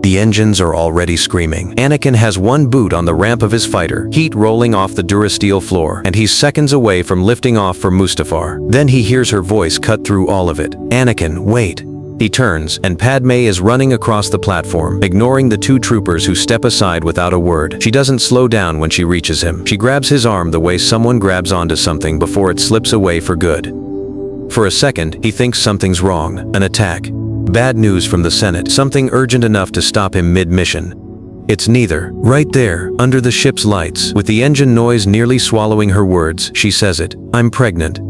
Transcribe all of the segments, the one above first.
The engines are already screaming. Anakin has one boot on the ramp of his fighter, heat rolling off the durasteel floor, and he's seconds away from lifting off for Mustafar. Then he hears her voice cut through all of it. "Anakin, wait." He turns, and Padme is running across the platform, ignoring the two troopers who step aside without a word. She doesn't slow down when she reaches him. She grabs his arm the way someone grabs onto something before it slips away for good. For a second, he thinks something's wrong, an attack. Bad news from the Senate, something urgent enough to stop him mid-mission. It's neither. Right there, under the ship's lights, with the engine noise nearly swallowing her words, she says it. "I'm pregnant."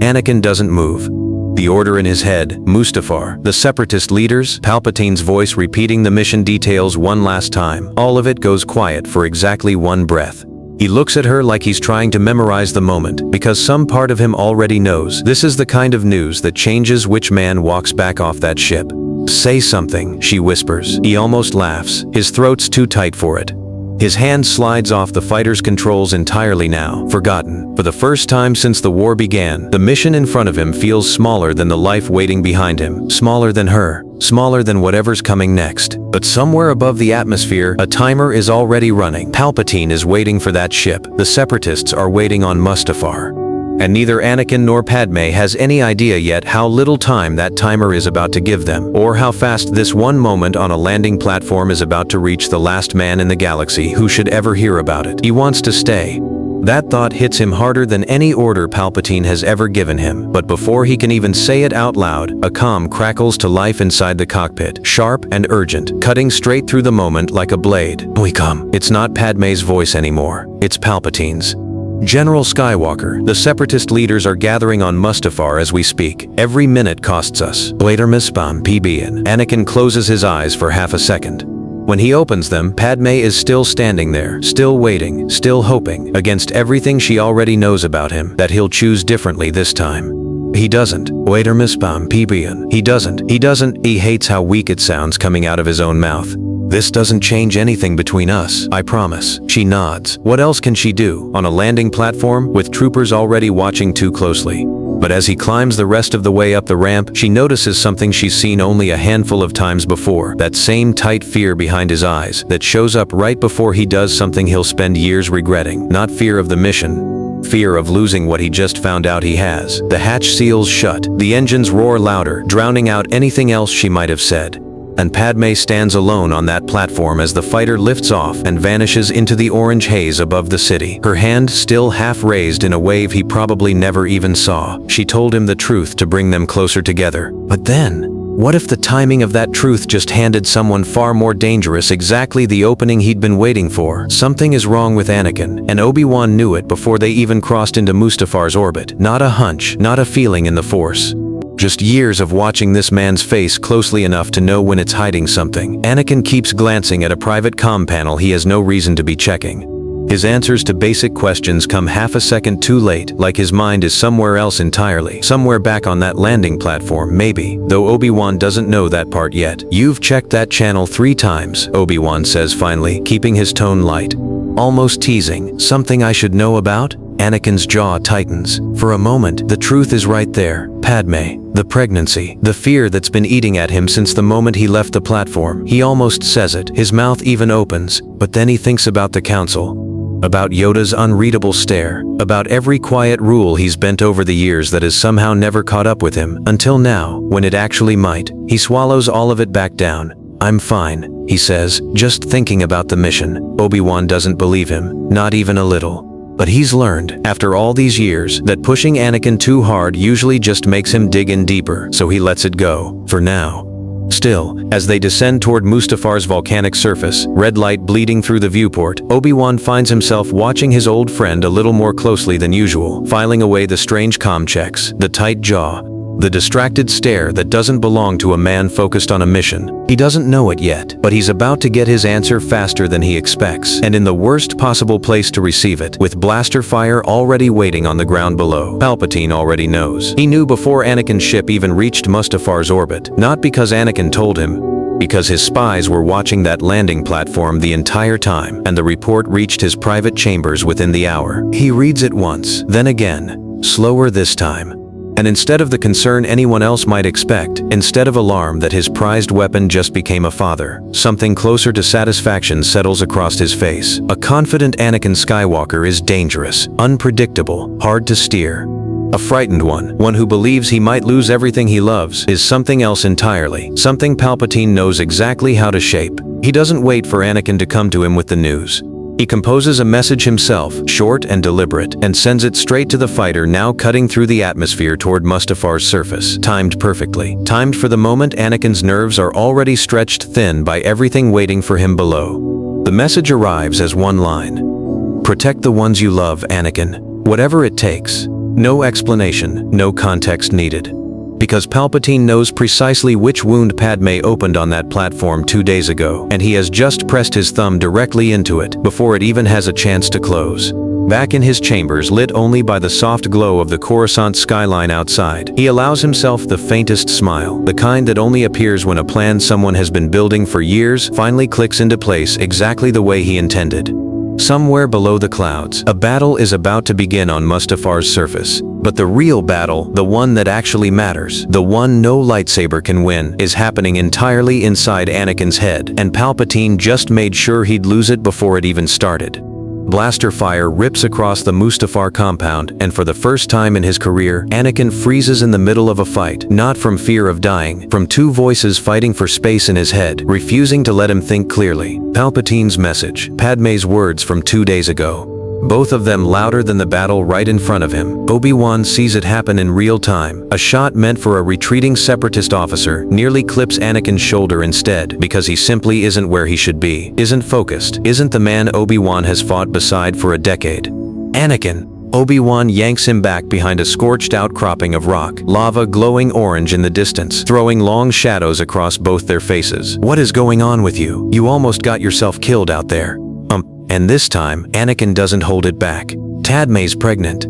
Anakin doesn't move. The order in his head, Mustafar, the separatist leaders, Palpatine's voice repeating the mission details one last time. All of it goes quiet for exactly one breath. He looks at her like he's trying to memorize the moment, because some part of him already knows this is the kind of news that changes which man walks back off that ship. "Say something," she whispers. He almost laughs. His throat's too tight for it. His hand slides off the fighter's controls entirely now, forgotten. For the first time since the war began, the mission in front of him feels smaller than the life waiting behind him, smaller than her, smaller than whatever's coming next. But somewhere above the atmosphere, a timer is already running. Palpatine is waiting for that ship. The separatists are waiting on Mustafar. And neither Anakin nor Padme has any idea yet how little time that timer is about to give them, or how fast this one moment on a landing platform is about to reach the last man in the galaxy who should ever hear about it. He wants to stay. That thought hits him harder than any order Palpatine has ever given him. But before he can even say it out loud, a comm crackles to life inside the cockpit, sharp and urgent, cutting straight through the moment like a blade. "We come." It's not Padme's voice anymore. It's Palpatine's. "General Skywalker, the separatist leaders are gathering on Mustafar as we speak. Every minute costs us." Anakin closes his eyes for half a second. When he opens them, Padme is still standing there, still waiting, still hoping, against everything she already knows about him, that he'll choose differently this time. He doesn't. He doesn't. He hates how weak it sounds coming out of his own mouth. "This doesn't change anything between us, I promise." She nods. What else can she do, on a landing platform, with troopers already watching too closely? But as he climbs the rest of the way up the ramp, she notices something she's seen only a handful of times before. That same tight fear behind his eyes, that shows up right before he does something he'll spend years regretting. Not fear of the mission. Fear of losing what he just found out he has. The hatch seals shut. The engines roar louder, drowning out anything else she might have said. And Padme stands alone on that platform as the fighter lifts off and vanishes into the orange haze above the city. Her hand still half raised in a wave he probably never even saw. She told him the truth to bring them closer together. But then, what if the timing of that truth just handed someone far more dangerous exactly the opening he'd been waiting for? Something is wrong with Anakin, and Obi-Wan knew it before they even crossed into Mustafar's orbit. Not a hunch, not a feeling in the Force. Just years of watching this man's face closely enough to know when it's hiding something. Anakin keeps glancing at a private comm panel he has no reason to be checking. His answers to basic questions come half a second too late, like his mind is somewhere else entirely. Somewhere back on that landing platform, maybe. Though Obi-Wan doesn't know that part yet. "You've checked that channel 3 times, Obi-Wan says finally, keeping his tone light. Almost teasing. "Something I should know about?" Anakin's jaw tightens. For a moment, the truth is right there. Padme. The pregnancy. The fear that's been eating at him since the moment he left the platform. He almost says it. His mouth even opens. But then he thinks about the council. About Yoda's unreadable stare. About every quiet rule he's bent over the years that has somehow never caught up with him. Until now, when it actually might. He swallows all of it back down. "I'm fine," he says, just thinking about the mission. Obi-Wan doesn't believe him. Not even a little. But he's learned, after all these years, that pushing Anakin too hard usually just makes him dig in deeper, so he lets it go, for now. Still, as they descend toward Mustafar's volcanic surface, red light bleeding through the viewport, Obi-Wan finds himself watching his old friend a little more closely than usual, filing away the strange comm checks, the tight jaw, the distracted stare that doesn't belong to a man focused on a mission. He doesn't know it yet, but he's about to get his answer faster than he expects, and in the worst possible place to receive it, with blaster fire already waiting on the ground below. Palpatine already knows. He knew before Anakin's ship even reached Mustafar's orbit, not because Anakin told him, because his spies were watching that landing platform the entire time, and the report reached his private chambers within the hour. He reads it once, then again, slower this time. And instead of the concern anyone else might expect, instead of alarm that his prized weapon just became a father, something closer to satisfaction settles across his face. A confident Anakin Skywalker is dangerous, unpredictable, hard to steer. A frightened one who believes he might lose everything he loves, is something else entirely, something Palpatine knows exactly how to shape. He doesn't wait for Anakin to come to him with the news. He composes a message himself, short and deliberate, and sends it straight to the fighter now cutting through the atmosphere toward Mustafar's surface, timed perfectly. Timed for the moment Anakin's nerves are already stretched thin by everything waiting for him below. The message arrives as one line. Protect the ones you love, Anakin. Whatever it takes. No explanation, no context needed. Because Palpatine knows precisely which wound Padme opened on that platform 2 days ago, and he has just pressed his thumb directly into it before it even has a chance to close. Back in his chambers, lit only by the soft glow of the Coruscant skyline outside, he allows himself the faintest smile, the kind that only appears when a plan someone has been building for years finally clicks into place exactly the way he intended. Somewhere below the clouds, a battle is about to begin on Mustafar's surface. But the real battle, the one that actually matters, the one no lightsaber can win, is happening entirely inside Anakin's head, and Palpatine just made sure he'd lose it before it even started. Blaster fire rips across the Mustafar compound, and for the first time in his career, Anakin freezes in the middle of a fight, not from fear of dying, from two voices fighting for space in his head, refusing to let him think clearly. Palpatine's message, Padme's words from 2 days ago. Both of them louder than the battle right in front of him. Obi-Wan sees it happen in real time. A shot meant for a retreating separatist officer nearly clips Anakin's shoulder instead because he simply isn't where he should be, isn't focused, isn't the man Obi-Wan has fought beside for a decade. Anakin! Obi-Wan yanks him back behind a scorched outcropping of rock, lava glowing orange in the distance, throwing long shadows across both their faces. What is going on with you? You almost got yourself killed out there. And this time, Anakin doesn't hold it back. Padme's pregnant.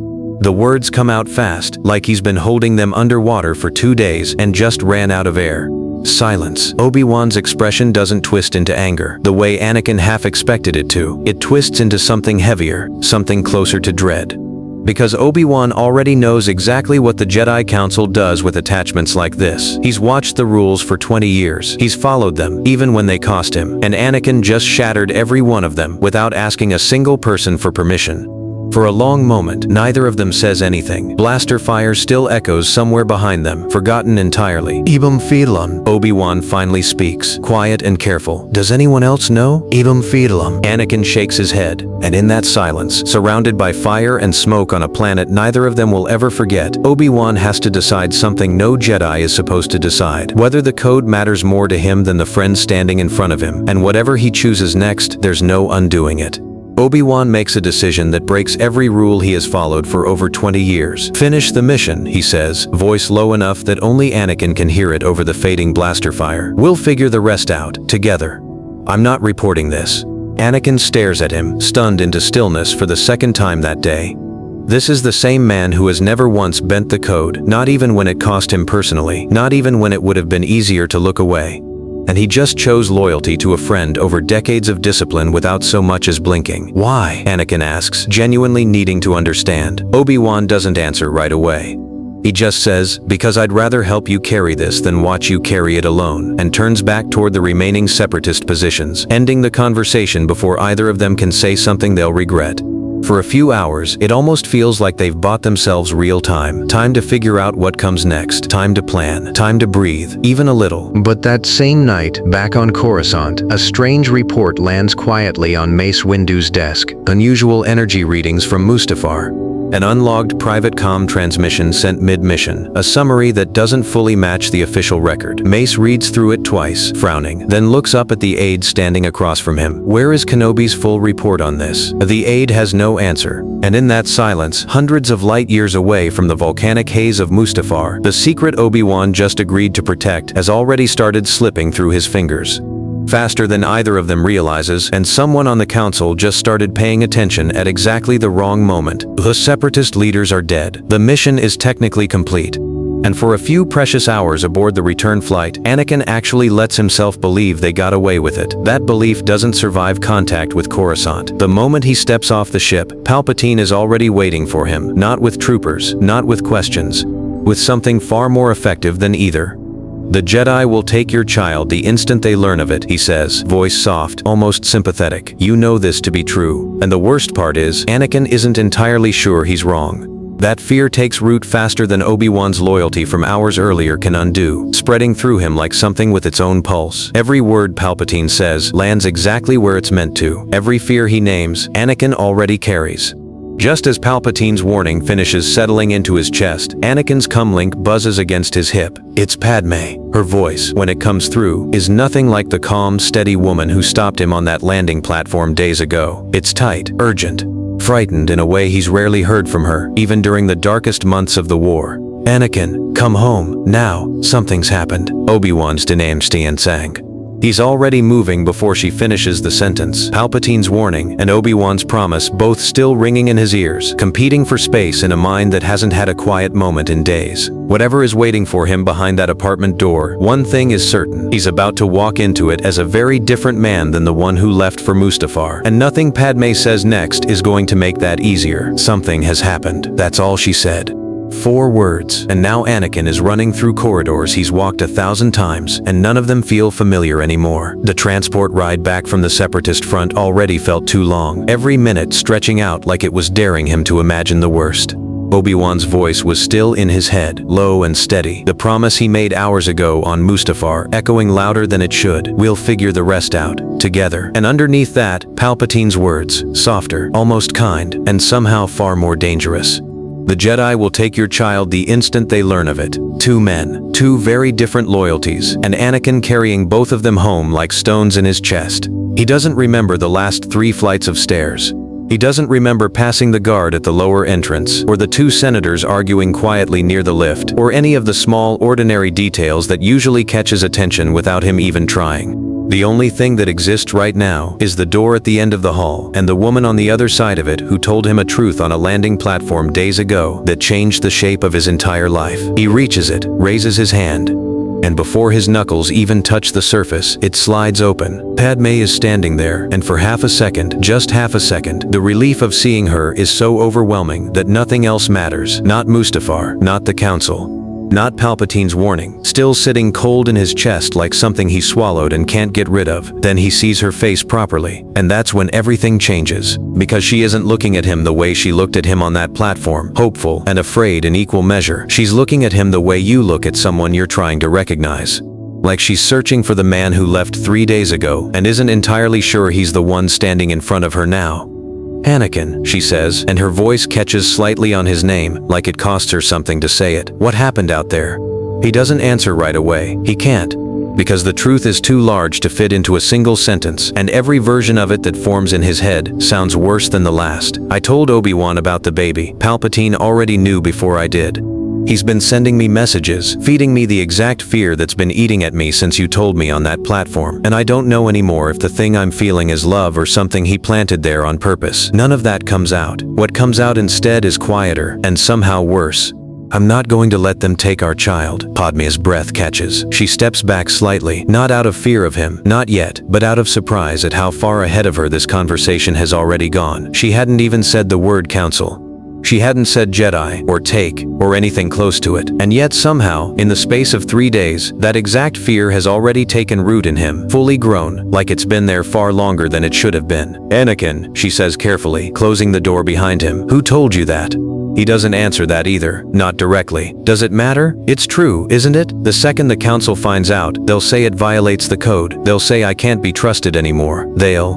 The words come out fast, like he's been holding them underwater for 2 days and just ran out of air. Silence. Obi-Wan's expression doesn't twist into anger, the way Anakin half expected it to. It twists into something heavier, something closer to dread. Because Obi-Wan already knows exactly what the Jedi Council does with attachments like this. He's watched the rules for 20 years. He's followed them, even when they cost him. And Anakin just shattered every one of them without asking a single person for permission. For a long moment, neither of them says anything. Blaster fire still echoes somewhere behind them, forgotten entirely. Ibum Fidelam. Obi-Wan finally speaks, quiet and careful. Does anyone else know? Ibum Fidelam. Anakin shakes his head, and in that silence, surrounded by fire and smoke on a planet neither of them will ever forget, Obi-Wan has to decide something no Jedi is supposed to decide. Whether the code matters more to him than the friend standing in front of him, and whatever he chooses next, there's no undoing it. Obi-Wan makes a decision that breaks every rule he has followed for over 20 years. Finish the mission, he says, voice low enough that only Anakin can hear it over the fading blaster fire. We'll figure the rest out, together. I'm not reporting this. Anakin stares at him, stunned into stillness for the second time that day. This is the same man who has never once bent the code, not even when it cost him personally, not even when it would have been easier to look away. And he just chose loyalty to a friend over decades of discipline without so much as blinking. Why? Anakin asks, genuinely needing to understand. Obi-Wan doesn't answer right away. He just says, because I'd rather help you carry this than watch you carry it alone, and turns back toward the remaining separatist positions, ending the conversation before either of them can say something they'll regret. For a few hours, it almost feels like they've bought themselves real time. Time to figure out what comes next. Time to plan. Time to breathe, even a little. But that same night, back on Coruscant, a strange report lands quietly on Mace Windu's desk. Unusual energy readings from Mustafar. An unlogged private comm transmission sent mid-mission, a summary that doesn't fully match the official record. Mace reads through it twice, frowning, then looks up at the aide standing across from him. Where is Kenobi's full report on this? The aide has no answer, and in that silence, hundreds of light years away from the volcanic haze of Mustafar, the secret Obi-Wan just agreed to protect has already started slipping through his fingers. Faster than either of them realizes, and someone on the council just started paying attention at exactly the wrong moment. The separatist leaders are dead. The mission is technically complete. And for a few precious hours aboard the return flight, Anakin actually lets himself believe they got away with it. That belief doesn't survive contact with Coruscant. The moment he steps off the ship, Palpatine is already waiting for him, not with troopers, not with questions. with something far more effective than either. The Jedi will take your child the instant they learn of it, he says, voice soft, almost sympathetic. You know this to be true. And the worst part is, Anakin isn't entirely sure he's wrong. That fear takes root faster than Obi-Wan's loyalty from hours earlier can undo, spreading through him like something with its own pulse. Every word Palpatine says lands exactly where it's meant to. Every fear he names, Anakin already carries. Just as Palpatine's warning finishes settling into his chest, Anakin's comlink buzzes against his hip. It's Padme. Her voice, when it comes through, is nothing like the calm, steady woman who stopped him on that landing platform days ago. It's tight, urgent, frightened in a way he's rarely heard from her, even during the darkest months of the war. Anakin, come home, now, something's happened. Obi-Wan's Dinamstian sang. He's already moving before she finishes the sentence. Palpatine's warning and Obi-Wan's promise both still ringing in his ears, competing for space in a mind that hasn't had a quiet moment in days. Whatever is waiting for him behind that apartment door, one thing is certain. He's about to walk into it as a very different man than the one who left for Mustafar. And nothing Padme says next is going to make that easier. Something has happened. That's all she said. 4 words, and now Anakin is running through corridors he's walked 1,000 times, and none of them feel familiar anymore. The transport ride back from the Separatist front already felt too long, every minute stretching out like it was daring him to imagine the worst. Obi-Wan's voice was still in his head, low and steady, the promise he made hours ago on Mustafar echoing louder than it should. We'll figure the rest out, together. And underneath that, Palpatine's words, softer, almost kind, and somehow far more dangerous. The Jedi will take your child the instant they learn of it. 2 men, 2 very different loyalties, and Anakin carrying both of them home like stones in his chest. He doesn't remember the last 3 flights of stairs. He doesn't remember passing the guard at the lower entrance, or the 2 senators arguing quietly near the lift, or any of the small, ordinary details that usually catch his attention without him even trying. The only thing that exists right now is the door at the end of the hall, and the woman on the other side of it who told him a truth on a landing platform days ago that changed the shape of his entire life. He reaches it, raises his hand, and before his knuckles even touch the surface, it slides open. Padme is standing there, and for half a second, just half a second, the relief of seeing her is so overwhelming that nothing else matters. Not Mustafar, not the Council, not Palpatine's warning, still sitting cold in his chest like something he swallowed and can't get rid of. Then he sees her face properly, and that's when everything changes, because she isn't looking at him the way she looked at him on that platform, hopeful and afraid in equal measure. She's looking at him the way you look at someone you're trying to recognize. Like she's searching for the man who left 3 days ago and isn't entirely sure he's the one standing in front of her now. Anakin, she says, and her voice catches slightly on his name, like it costs her something to say it. What happened out there? He doesn't answer right away. He can't, because the truth is too large to fit into a single sentence, and every version of it that forms in his head sounds worse than the last. I told Obi-Wan about the baby. Palpatine already knew before I did. He's been sending me messages, feeding me the exact fear that's been eating at me since you told me on that platform. And I don't know anymore if the thing I'm feeling is love or something he planted there on purpose. None of that comes out. What comes out instead is quieter, and somehow worse. I'm not going to let them take our child. Padme's breath catches. She steps back slightly, not out of fear of him, not yet, but out of surprise at how far ahead of her this conversation has already gone. She hadn't even said the word council. She hadn't said Jedi, or take, or anything close to it. And yet somehow, in the space of 3 days, that exact fear has already taken root in him, fully grown, like it's been there far longer than it should have been. Anakin, she says carefully, closing the door behind him. Who told you that? He doesn't answer that either, not directly. Does it matter? It's true, isn't it? The second the council finds out, they'll say it violates the code. They'll say I can't be trusted anymore.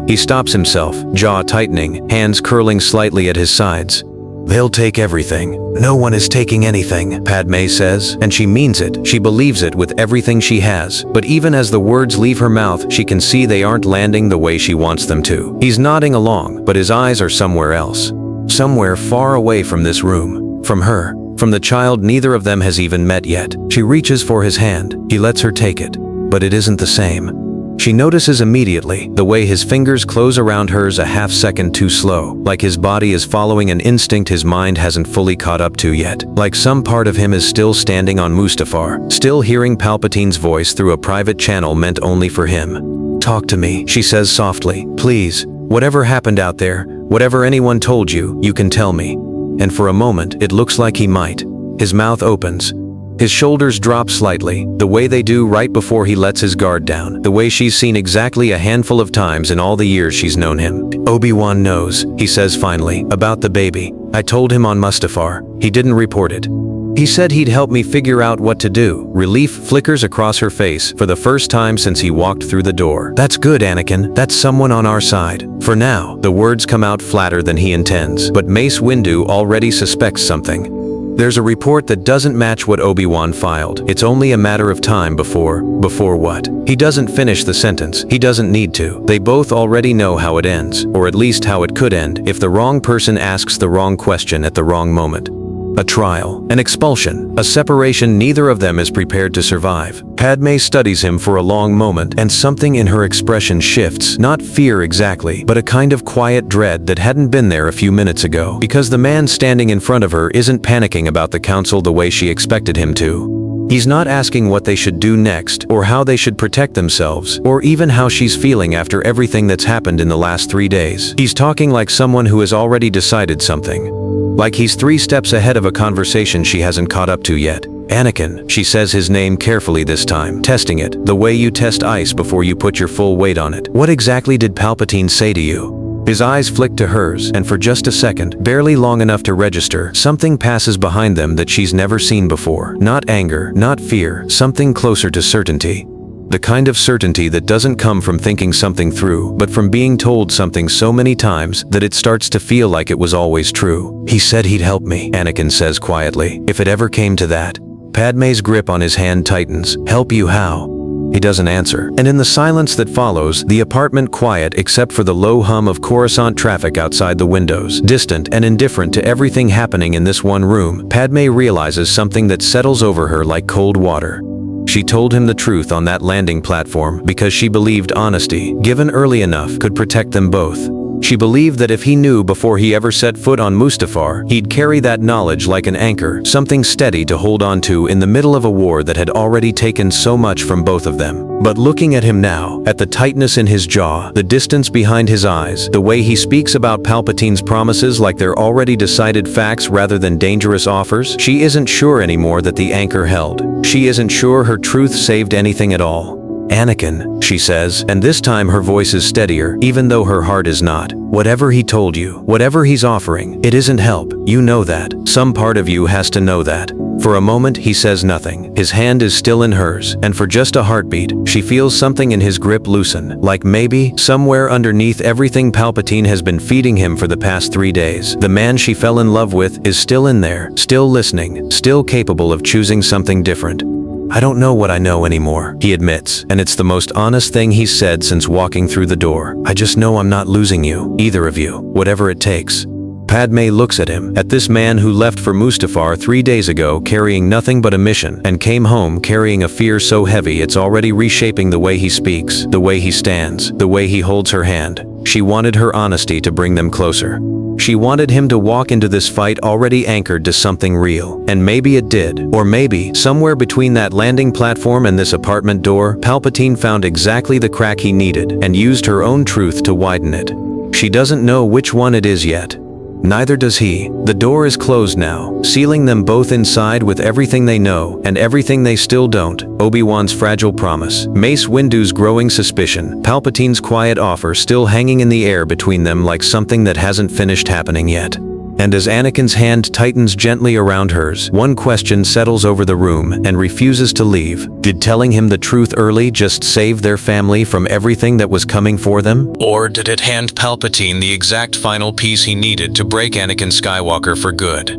He stops himself, jaw tightening, hands curling slightly at his sides. They'll take everything. No one is taking anything, Padme says, and she means it. She believes it with everything she has. But even as the words leave her mouth, she can see they aren't landing the way she wants them to. He's nodding along, but his eyes are somewhere else. Somewhere far away from this room. From her. From the child neither of them has even met yet. She reaches for his hand. He lets her take it. But it isn't the same. She notices immediately the way his fingers close around hers a half second too slow, like his body is following an instinct his mind hasn't fully caught up to yet, like some part of him is still standing on Mustafar, still hearing Palpatine's voice through a private channel meant only for him. Talk to me, she says softly, please. Whatever happened out there, whatever anyone told you, you can tell me. And for a moment, it looks like he might. His mouth opens. His shoulders drop slightly, the way they do right before he lets his guard down, the way she's seen exactly a handful of times in all the years she's known him. Obi-Wan knows, he says finally, about the baby. I told him on Mustafar. He didn't report it. He said he'd help me figure out what to do. Relief flickers across her face for the first time since he walked through the door. That's good, Anakin. That's someone on our side. For now, the words come out flatter than he intends, but Mace Windu already suspects something. There's a report that doesn't match what Obi-Wan filed. It's only a matter of time before what? He doesn't finish the sentence. He doesn't need to. They both already know how it ends, or at least how it could end if the wrong person asks the wrong question at the wrong moment. A trial, an expulsion, a separation neither of them is prepared to survive. Padme studies him for a long moment, and something in her expression shifts. Not fear exactly, but a kind of quiet dread that hadn't been there a few minutes ago. Because the man standing in front of her isn't panicking about the council the way she expected him to. He's not asking what they should do next, or how they should protect themselves, or even how she's feeling after everything that's happened in the last 3 days. He's talking like someone who has already decided something. Like he's 3 steps ahead of a conversation she hasn't caught up to yet. Anakin, she says his name carefully this time, testing it, the way you test ice before you put your full weight on it. What exactly did Palpatine say to you? His eyes flick to hers, and for just a second, barely long enough to register, something passes behind them that she's never seen before. Not anger, not fear, something closer to certainty. The kind of certainty that doesn't come from thinking something through, but from being told something so many times that it starts to feel like it was always true. He said he'd help me, Anakin says quietly, if it ever came to that. Padme's grip on his hand tightens. Help you how? He doesn't answer, and in the silence that follows, the apartment quiet except for the low hum of Coruscant traffic outside the windows. Distant and indifferent to everything happening in this one room, Padme realizes something that settles over her like cold water. She told him the truth on that landing platform because she believed honesty, given early enough, could protect them both. She believed that if he knew before he ever set foot on Mustafar, he'd carry that knowledge like an anchor, something steady to hold on to in the middle of a war that had already taken so much from both of them. But looking at him now, at the tightness in his jaw, the distance behind his eyes, the way he speaks about Palpatine's promises like they're already decided facts rather than dangerous offers, she isn't sure anymore that the anchor held. She isn't sure her truth saved anything at all. Anakin, she says, and this time her voice is steadier, even though her heart is not. Whatever he told you, whatever he's offering, it isn't help. You know that. Some part of you has to know that. For a moment, he says nothing. His hand is still in hers, and for just a heartbeat, she feels something in his grip loosen, like maybe, somewhere underneath everything Palpatine has been feeding him for the past 3 days, the man she fell in love with is still in there, still listening, still capable of choosing something different. I don't know what I know anymore, he admits, and it's the most honest thing he's said since walking through the door. I just know I'm not losing you, either of you, whatever it takes. Padme looks at him, at this man who left for Mustafar 3 days ago carrying nothing but a mission, and came home carrying a fear so heavy it's already reshaping the way he speaks, the way he stands, the way he holds her hand. She wanted her honesty to bring them closer. She wanted him to walk into this fight already anchored to something real. And maybe it did. Or maybe, somewhere between that landing platform and this apartment door, Palpatine found exactly the crack he needed, and used her own truth to widen it. She doesn't know which one it is yet. Neither does he. The door is closed now, sealing them both inside with everything they know, and everything they still don't. Obi-Wan's fragile promise, Mace Windu's growing suspicion, Palpatine's quiet offer still hanging in the air between them like something that hasn't finished happening yet. And as Anakin's hand tightens gently around hers, one question settles over the room and refuses to leave. Did telling him the truth early just save their family from everything that was coming for them? Or did it hand Palpatine the exact final piece he needed to break Anakin Skywalker for good?